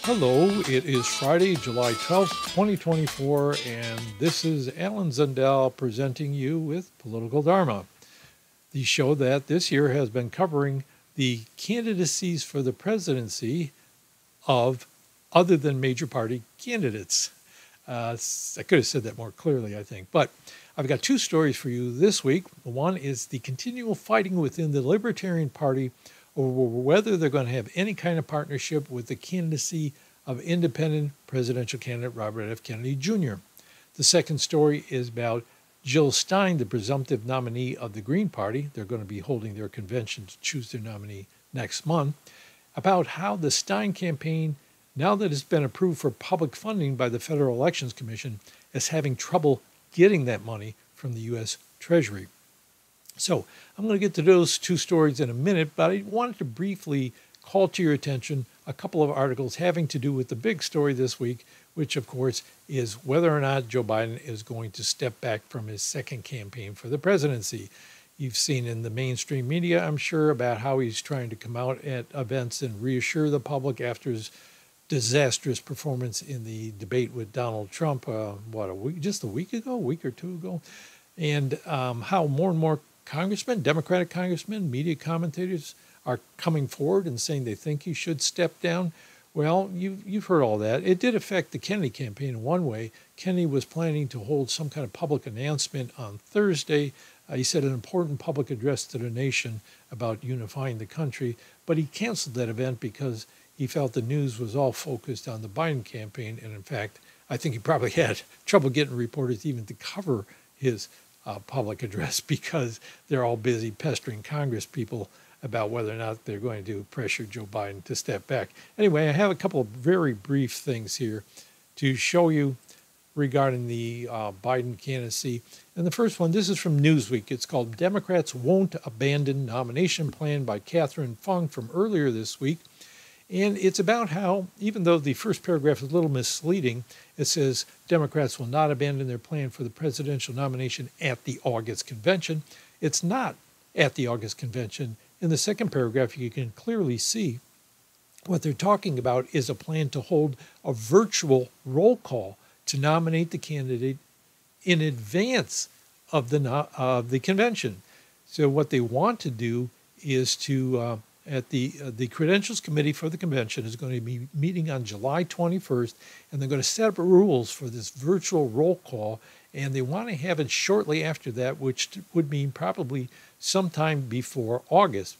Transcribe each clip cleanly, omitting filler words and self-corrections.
Hello, it is Friday, July 12th, 2024, and this is Alan Zundel presenting you with Political Dharma, the show that this year has been covering the candidacies for the presidency of other than major party candidates. I could have said that more clearly, I think, but I've got two stories for you this week. One is the continual fighting within the Libertarian Party over whether they're going to have any kind of partnership with the candidacy of independent presidential candidate Robert F. Kennedy Jr. The second story is about Jill Stein, the presumptive nominee of the Green Party. They're going to be holding their convention to choose their nominee next month, about how the Stein campaign, now that it's been approved for public funding by the Federal Elections Commission, is having trouble getting that money from the U.S. Treasury. So I'm going to get to those two stories in a minute, but I wanted to briefly call to your attention a couple of articles having to do with the big story this week, which, of course, is whether or not Joe Biden is going to step back from his second campaign for the presidency. You've seen in the mainstream media, I'm sure, about how he's trying to come out at events and reassure the public after his disastrous performance in the debate with Donald Trump, just a week or two ago, and how more and more congressmen, Democratic congressmen, media commentators are coming forward and saying they think he should step down. Well, you've heard all that. It did affect the Kennedy campaign in one way. Kennedy was planning to hold some kind of public announcement on Thursday. He said an important public address to the nation about unifying the country, but he canceled that event because he felt the news was all focused on the Biden campaign. And in fact, I think he probably had trouble getting reporters even to cover his public address because they're all busy pestering Congress people about whether or not they're going to pressure Joe Biden to step back. Anyway, I have a couple of very brief things here to show you regarding the Biden candidacy. And the first one, this is from Newsweek. It's called Democrats Won't Abandon Nomination Plan by Catherine Fung from earlier this week. And it's about how, even though the first paragraph is a little misleading, it says Democrats will not abandon their plan for the presidential nomination at the August convention. It's not at the August convention. In the second paragraph, you can clearly see what they're talking about is a plan to hold a virtual roll call to nominate the candidate in advance of the convention. So what they want to do is to at the Credentials Committee for the convention is going to be meeting on July 21st, and they're going to set up rules for this virtual roll call, and they want to have it shortly after that, which would mean probably sometime before August,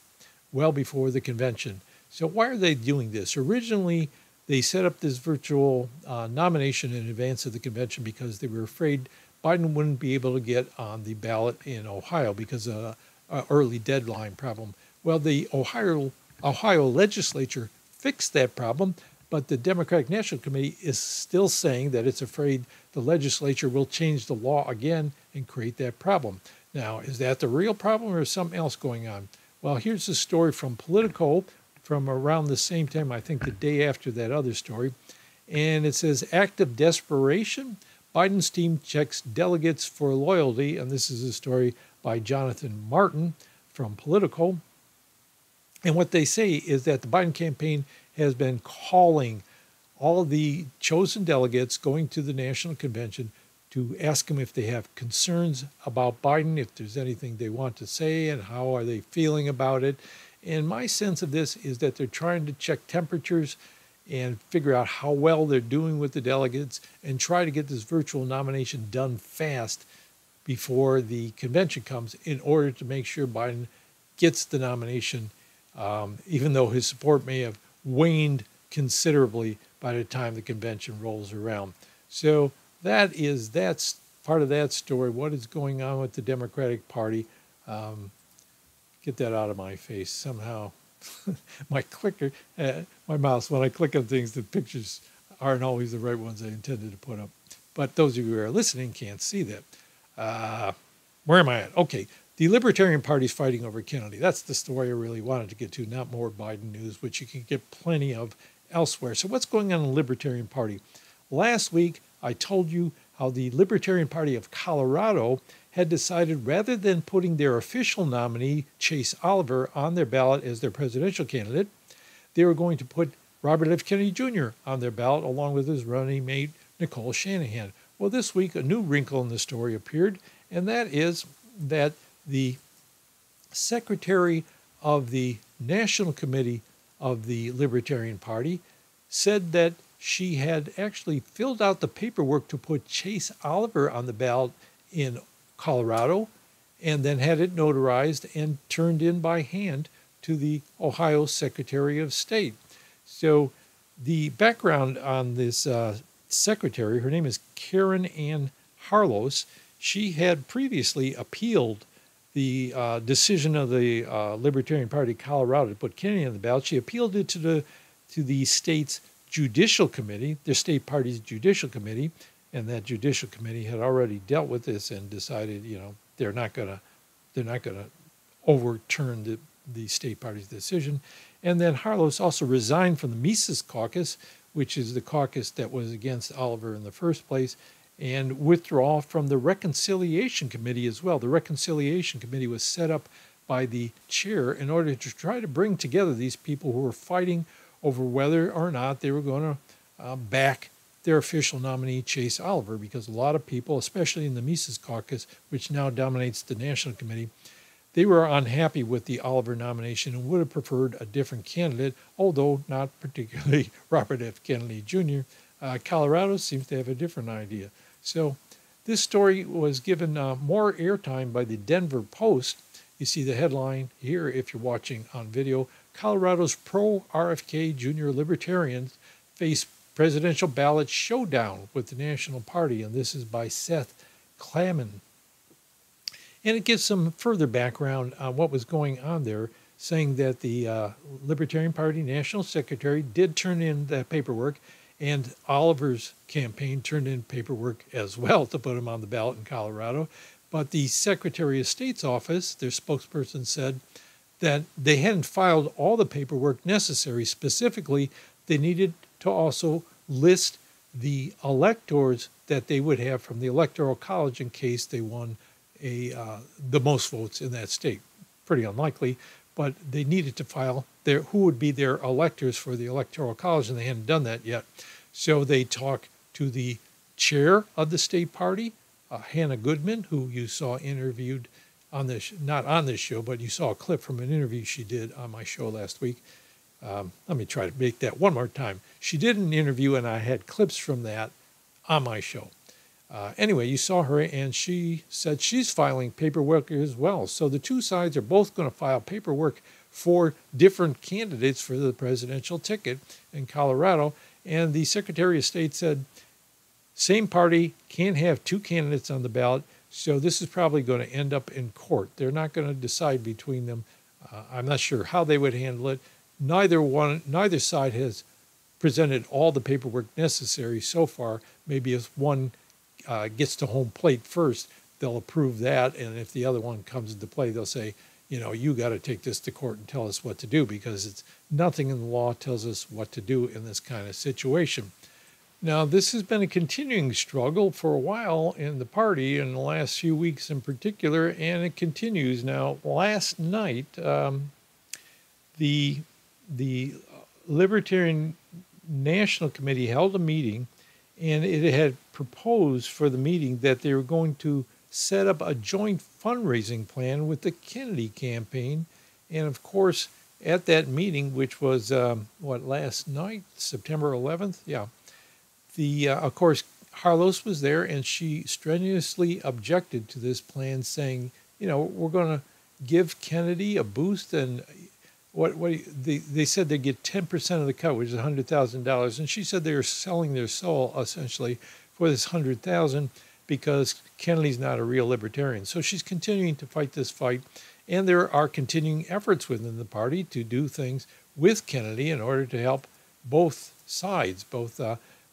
well before the convention. So why are they doing this? Originally, they set up this virtual nomination in advance of the convention because they were afraid Biden wouldn't be able to get on the ballot in Ohio because of an early deadline problem. Well, the Ohio legislature fixed that problem, but the Democratic National Committee is still saying that it's afraid the legislature will change the law again and create that problem. Now, is that the real problem or is something else going on? Well, here's a story from Politico from around the same time, I think the day after that other story. And it says, act of desperation, Biden's team checks delegates for loyalty. And this is a story by Jonathan Martin from Politico. And what they say is that the Biden campaign has been calling all the chosen delegates going to the national convention to ask them if they have concerns about Biden, if there's anything they want to say, and how are they feeling about it. And my sense of this is that they're trying to check temperatures and figure out how well they're doing with the delegates and try to get this virtual nomination done fast before the convention comes in order to make sure Biden gets the nomination, even though his support may have waned considerably by the time the convention rolls around. So that's part of that story. What is going on with the Democratic Party? Get that out of my face somehow. My clicker, my mouse, when I click on things, the pictures aren't always the right ones I intended to put up. But those of you who are listening can't see that. Where am I at? Okay. The Libertarian Party is fighting over Kennedy. That's the story I really wanted to get to, not more Biden news, which you can get plenty of elsewhere. So what's going on in the Libertarian Party? Last week, I told you how the Libertarian Party of Colorado had decided rather than putting their official nominee, Chase Oliver, on their ballot as their presidential candidate, they were going to put Robert F. Kennedy Jr. on their ballot, along with his running mate, Nicole Shanahan. Well, this week, a new wrinkle in the story appeared, and that is that the secretary of the National Committee of the Libertarian Party said that she had actually filled out the paperwork to put Chase Oliver on the ballot in Colorado and then had it notarized and turned in by hand to the Ohio Secretary of State. So the background on this secretary, her name is Karen Ann Harlos. She had previously appealed the decision of the Libertarian Party of Colorado to put Kennedy on the ballot. She appealed it to the state's judicial committee, the state party's judicial committee, and that judicial committee had already dealt with this and decided, they're not gonna overturn the state party's decision. And then Harlos also resigned from the Mises caucus, which is the caucus that was against Oliver in the first place, and withdraw from the Reconciliation Committee as well. The Reconciliation Committee was set up by the chair in order to try to bring together these people who were fighting over whether or not they were going to back their official nominee, Chase Oliver, because a lot of people, especially in the Mises caucus, which now dominates the National Committee, they were unhappy with the Oliver nomination and would have preferred a different candidate, although not particularly Robert F. Kennedy Jr. Colorado seems to have a different idea. So this story was given more airtime by the Denver Post. You see the headline here if you're watching on video. Colorado's pro-RFK Jr. Libertarians face presidential ballot showdown with the National Party, and this is by Seth Klamman. And it gives some further background on what was going on there, saying that the Libertarian Party National Secretary did turn in that paperwork, and Oliver's campaign turned in paperwork as well to put him on the ballot in Colorado. But the Secretary of State's office, their spokesperson, said that they hadn't filed all the paperwork necessary. Specifically, they needed to also list the electors that they would have from the Electoral College in case they won the most votes in that state. Pretty unlikely, but they needed to file who would be their electors for the Electoral College, and they hadn't done that yet. So they talked to the chair of the state party, Hannah Goodman, who you saw interviewed on this, not on this show, but you saw a clip from an interview she did on my show last week. Let me try to make that one more time. She did an interview, and I had clips from that on my show. Anyway, you saw her, and she said she's filing paperwork as well. So the two sides are both going to file paperwork for different candidates for the presidential ticket in Colorado. And the Secretary of State said, same party can't have two candidates on the ballot, so this is probably going to end up in court. They're not going to decide between them. I'm not sure how they would handle it. Neither side has presented all the paperwork necessary so far. Maybe if one gets to home plate first, they'll approve that, and if the other one comes into play, they'll say, you got to take this to court and tell us what to do, because it's nothing in the law tells us what to do in this kind of situation. Now, this has been a continuing struggle for a while in the party, in the last few weeks in particular, and it continues. Now, last night, the Libertarian National Committee held a meeting, and it had proposed for the meeting that they were going to set up a joint fundraising plan with the Kennedy campaign. And of course, at that meeting, which was, last night, September 11th? Yeah. Of course, Harlos was there, and she strenuously objected to this plan, saying, we're going to give Kennedy a boost, and they said they'd get 10% of the cut, which is $100,000, and she said they were selling their soul, essentially, for this $100,000 because Kennedy's not a real libertarian. So she's continuing to fight this fight, and there are continuing efforts within the party to do things with Kennedy in order to help both sides, both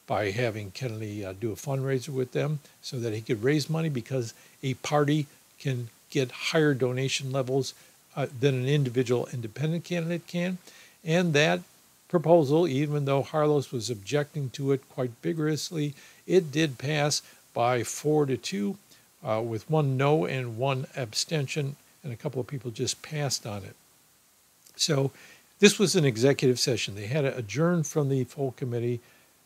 by having Kennedy do a fundraiser with them so that he could raise money, because a party can get higher donation levels than an individual independent candidate can. And that proposal, even though Harlos was objecting to it quite vigorously, it did pass by 4-2 with one no and one abstention, and a couple of people just passed on it. So this was an executive session. They had to adjourn from the full committee,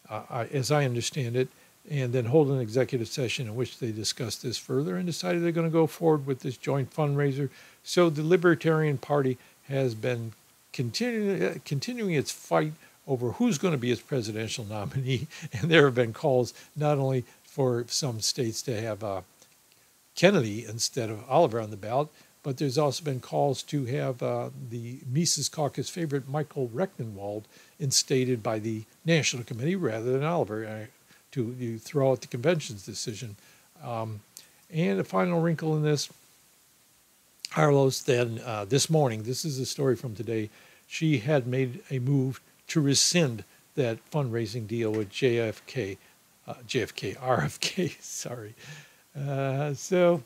as I understand it, and then hold an executive session in which they discussed this further and decided they're going to go forward with this joint fundraiser. So the Libertarian Party has been continuing its fight over who's going to be its presidential nominee. And there have been calls not only for some states to have Kennedy instead of Oliver on the ballot, but there's also been calls to have the Mises Caucus favorite Michael Rectenwald instated by the National Committee rather than Oliver to throw out the convention's decision. And a final wrinkle in this, Carlos then this morning, this is a story from today, she had made a move to rescind that fundraising deal with RFK, sorry. So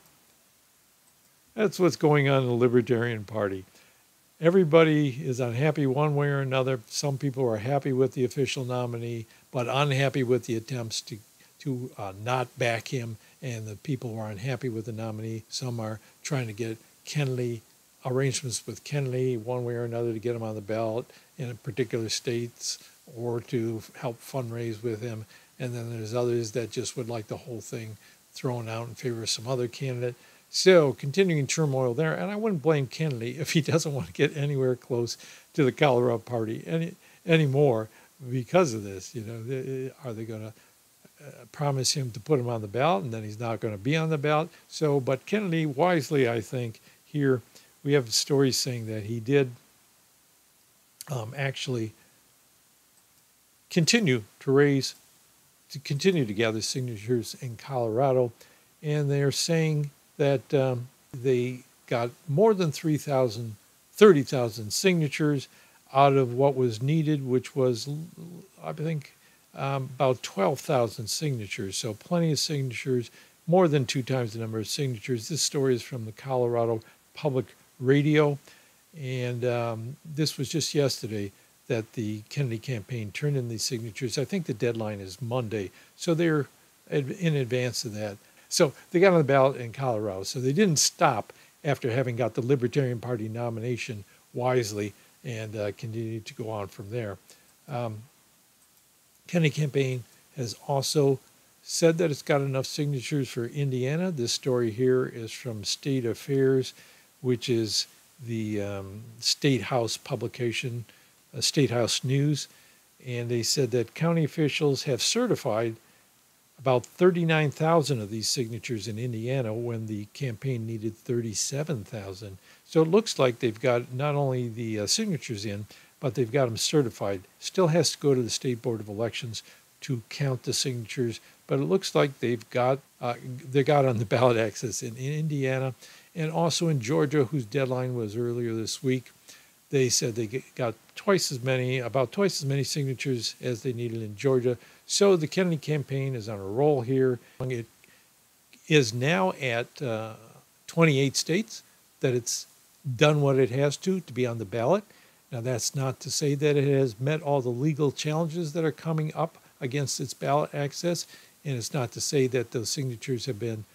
that's what's going on in the Libertarian Party. Everybody is unhappy one way or another. Some people are happy with the official nominee, but unhappy with the attempts to not back him. And the people who are unhappy with the nominee, some are trying to get Kennedy, arrangements with Kennedy one way or another to get him on the ballot in particular states or to help fundraise with him. And then there's others that just would like the whole thing thrown out in favor of some other candidate. So continuing turmoil there, and I wouldn't blame Kennedy if he doesn't want to get anywhere close to the Colorado Party anymore because of this. You know, are they going to promise him to put him on the ballot, and then he's not going to be on the ballot? So, but Kennedy wisely, I think, here we have stories saying that he did actually continue to gather signatures in Colorado, and they're saying that they got more than 30,000 signatures out of what was needed, which was, I think, about 12,000 signatures. So plenty of signatures, more than 2 times the number of signatures. This story is from the Colorado Public Radio, and this was just yesterday that the Kennedy campaign turned in these signatures. I think the deadline is Monday, so they're in advance of that. So they got on the ballot in Colorado. So they didn't stop after having got the Libertarian Party nomination wisely and continued to go on from there. Kennedy campaign has also said that it's got enough signatures for Indiana. This story here is from State Affairs, which is the State House publication, State House News. And they said that county officials have certified about 39,000 of these signatures in Indiana when the campaign needed 37,000. So it looks like they've got not only the signatures in, but they've got them certified. Still has to go to the State Board of Elections to count the signatures, but it looks like they got on the ballot access in Indiana and also in Georgia, whose deadline was earlier this week. They said they got about twice as many signatures as they needed in Georgia. So the Kennedy campaign is on a roll here. It is now at 28 states that it's done what it has to be on the ballot. Now, that's not to say that it has met all the legal challenges that are coming up against its ballot access, and it's not to say that those signatures have been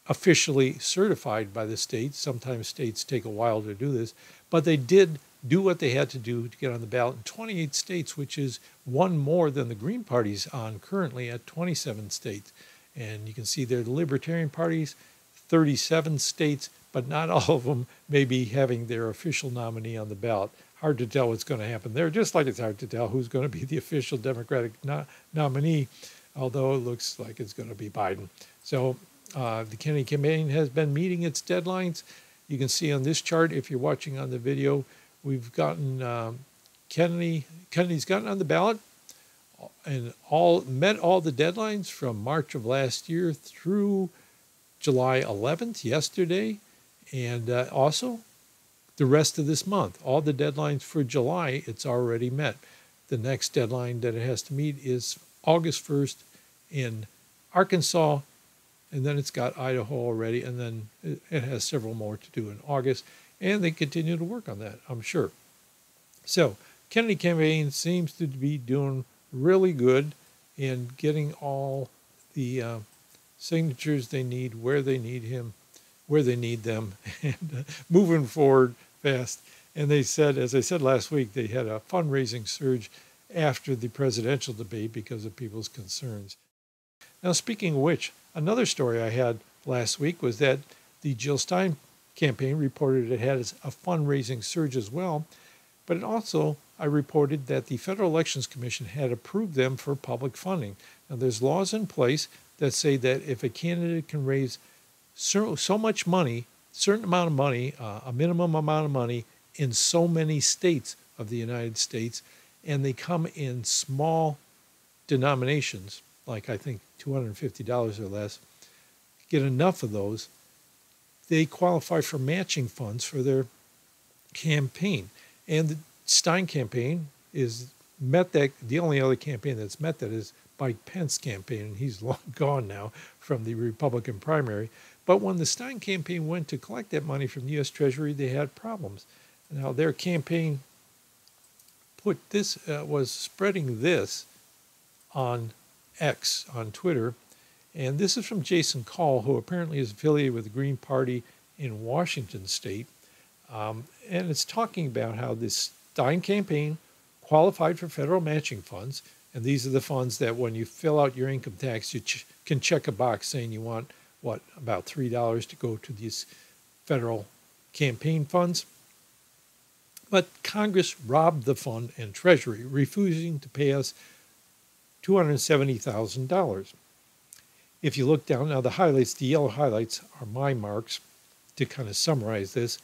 officially certified by the states. Sometimes states take a while to do this, but they did do what they had to do to get on the ballot in 28 states, which is one more than the Green Party's on currently at 27 states. And you can see there the Libertarian Party's 37 states, but not all of them may be having their official nominee on the ballot. Hard to tell what's going to happen there, just like it's hard to tell who's going to be the official Democratic nominee, although it looks like it's going to be Biden. So the Kennedy campaign has been meeting its deadlines. You can see on this chart, if you're watching on the video, we've gotten Kennedy's gotten on the ballot and met all the deadlines from March of last year through July 11th, yesterday, and also the rest of this month. All the deadlines for July, it's already met. The next deadline that it has to meet is August 1st in Arkansas, and then it's got Idaho already, and then it has several more to do in August, and they continue to work on that, I'm sure. So Kennedy campaign seems to be doing really good in getting all the signatures they need, where they need them, and moving forward fast. And they said, as I said last week, they had a fundraising surge after the presidential debate because of people's concerns. Now, speaking of which, another story I had last week was that the Jill Stein campaign reported it had a fundraising surge as well, but it also, I reported that the Federal Elections Commission had approved them for public funding. Now, there's laws in place that say that if a candidate can raise so much money, certain amount of money, a minimum amount of money in so many states of the United States, and they come in small denominations, like I think $250 or less, get enough of those, they qualify for matching funds for their campaign. And the Stein campaign is met that. The only other campaign that's met that is Mike Pence's campaign, and he's long gone now from the Republican primary. But when the Stein campaign went to collect that money from the U.S. Treasury, they had problems. Now, their campaign was spreading this on X, on Twitter, and this is from Jason Call, who apparently is affiliated with the Green Party in Washington State, and it's talking about how this Stein campaign qualified for federal matching funds, and these are the funds that when you fill out your income tax, you can check a box saying you want, about $3 to go to these federal campaign funds. But Congress robbed the fund and Treasury, refusing to pay us $270,000. If you look down, now the yellow highlights are my marks to kind of summarize this.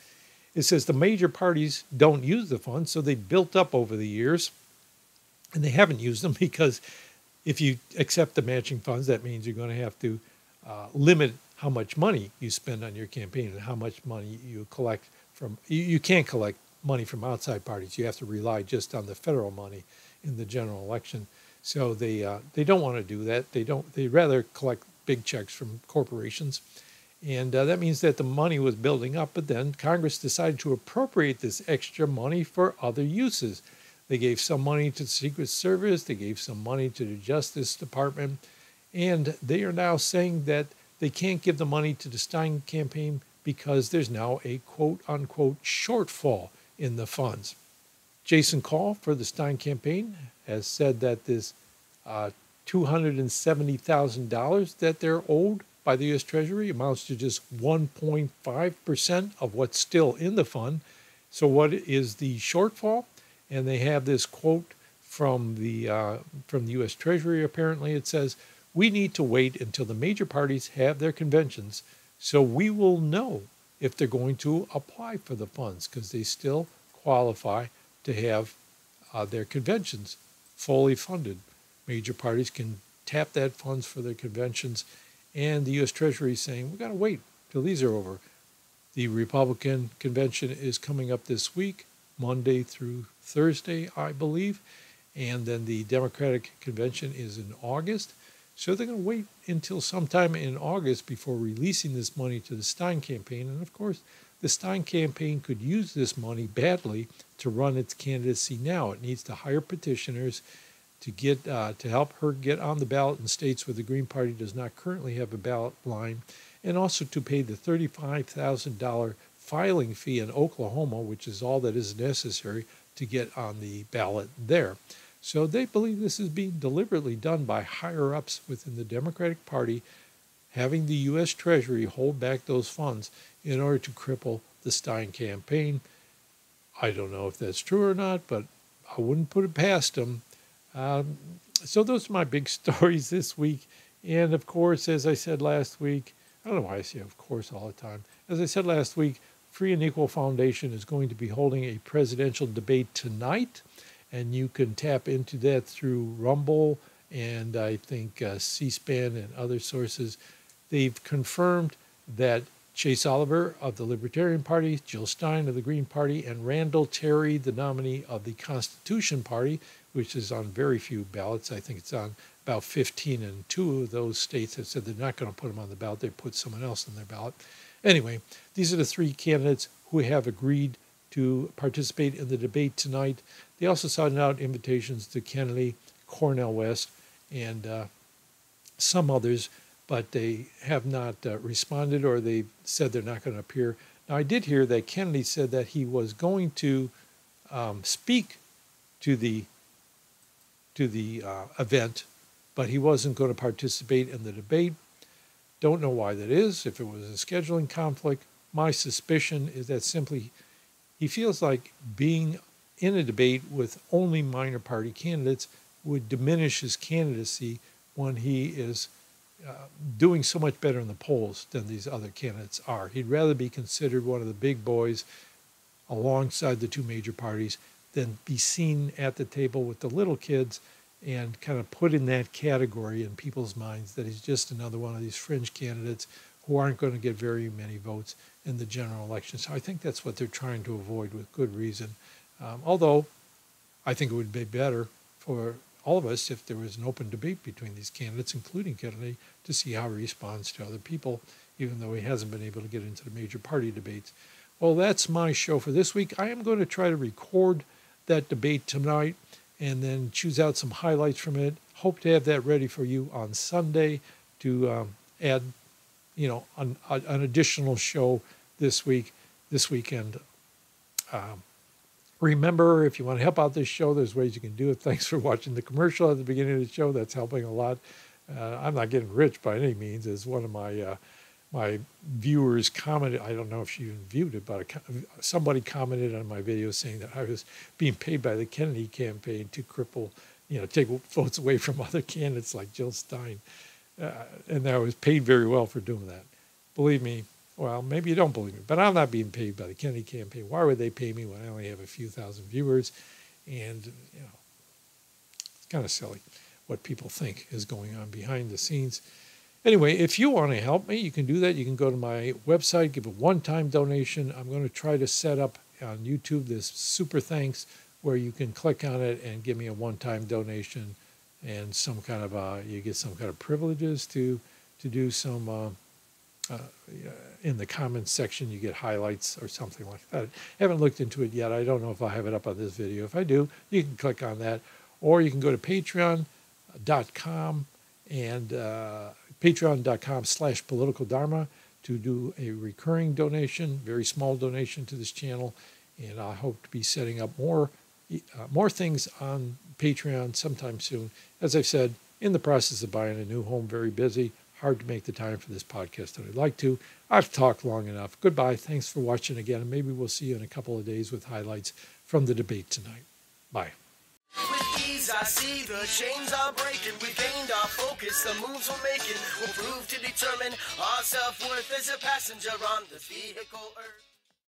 It says the major parties don't use the funds, so they built up over the years, and they haven't used them because if you accept the matching funds, that means you're going to have to limit how much money you spend on your campaign and how much money you collect from. You can't collect money from outside parties. You have to rely just on the federal money in the general election. So they don't want to do that. They'd rather collect big checks from corporations. And that means that the money was building up, but then Congress decided to appropriate this extra money for other uses. They gave some money to the Secret Service, they gave some money to the Justice Department, and they are now saying that they can't give the money to the Stein campaign because there's now a quote-unquote shortfall in the funds. Jason Call for the Stein campaign has said that this $270,000 that they're owed by the U.S. Treasury amounts to just 1.5% of what's still in the fund. So what is the shortfall? And they have this quote from the U.S. Treasury. Apparently, it says, "We need to wait until the major parties have their conventions, so we will know if they're going to apply for the funds because they still qualify to have their conventions fully funded. Major parties can tap that funds for their conventions, and the U.S. Treasury is saying, we've got to wait till these are over." The Republican convention is coming up this week, Monday through Thursday, I believe, and then the Democratic convention is in August. So they're going to wait until sometime in August before releasing this money to the Stein campaign. And of course, the Stein campaign could use this money badly to run its candidacy now. It needs to hire petitioners to get to help her get on the ballot in states where the Green Party does not currently have a ballot line, and also to pay the $35,000 filing fee in Oklahoma, which is all that is necessary to get on the ballot there. So they believe this is being deliberately done by higher-ups within the Democratic Party, having the U.S. Treasury hold back those funds in order to cripple the Stein campaign. I don't know if that's true or not, but I wouldn't put it past them. So those are my big stories this week. And of course, as I said last week, I don't know why I say of course all the time. As I said last week, Free and Equal Foundation is going to be holding a presidential debate tonight. And you can tap into that through Rumble and I think C-SPAN and other sources. They've confirmed that Chase Oliver of the Libertarian Party, Jill Stein of the Green Party, and Randall Terry, the nominee of the Constitution Party, which is on very few ballots. I think it's on about 15, and 2 of those states have said they're not going to put him on the ballot. They put someone else on their ballot. Anyway, these are the 3 candidates who have agreed to participate in the debate tonight. They also sent out invitations to Kennedy, Cornel West, and some others, but they have not responded, or they said they're not going to appear. Now, I did hear that Kennedy said that he was going to speak to the event, but he wasn't going to participate in the debate. Don't know why that is. If it was a scheduling conflict, my suspicion is that simply he feels like being in a debate with only minor party candidates would diminish his candidacy when he is doing so much better in the polls than these other candidates are. He'd rather be considered one of the big boys alongside the two major parties than be seen at the table with the little kids and kind of put in that category in people's minds that he's just another one of these fringe candidates who aren't going to get very many votes in the general election. So I think that's what they're trying to avoid with good reason. Although I think it would be better for all of us if there was an open debate between these candidates, including Kennedy, to see how he responds to other people, even though he hasn't been able to get into the major party debates. Well, that's my show for this week. I am going to try to record that debate tonight and then choose out some highlights from it. Hope to have that ready for you on Sunday to add, an additional show this weekend. Remember, if you want to help out this show, there's ways you can do it. Thanks for watching the commercial at the beginning of the show. That's helping a lot. I'm not getting rich by any means. As one of my viewers commented, I don't know if she even viewed it, but somebody commented on my video saying that I was being paid by the Kennedy campaign to cripple, take votes away from other candidates like Jill Stein. And I was paid very well for doing that. Believe me, well, maybe you don't believe me, but I'm not being paid by the Kennedy campaign. Why would they pay me when I only have a few thousand viewers? And, it's kind of silly what people think is going on behind the scenes. Anyway, if you want to help me, you can do that. You can go to my website, give a one-time donation. I'm going to try to set up on YouTube this super thanks where you can click on it and give me a one-time donation and some kind of, you get some kind of privileges to do some, in the comments section, you get highlights or something like that. I haven't looked into it yet. I don't know if I'll have it up on this video. If I do, you can click on that. Or you can go to patreon.com and patreon.com/politicaldharma to do a recurring donation, very small donation to this channel. And I hope to be setting up more things on Patreon sometime soon. As I've said, in the process of buying a new home, very busy. Hard to make the time for this podcast that I'd like to. I've talked long enough. Goodbye. Thanks for watching again. And maybe we'll see you in a couple of days with highlights from the debate tonight. Bye. With ease, I see the chains are breaking. We've gained our focus. The moves we're making will prove to determine our self-worth as a passenger on this vehicle Earth.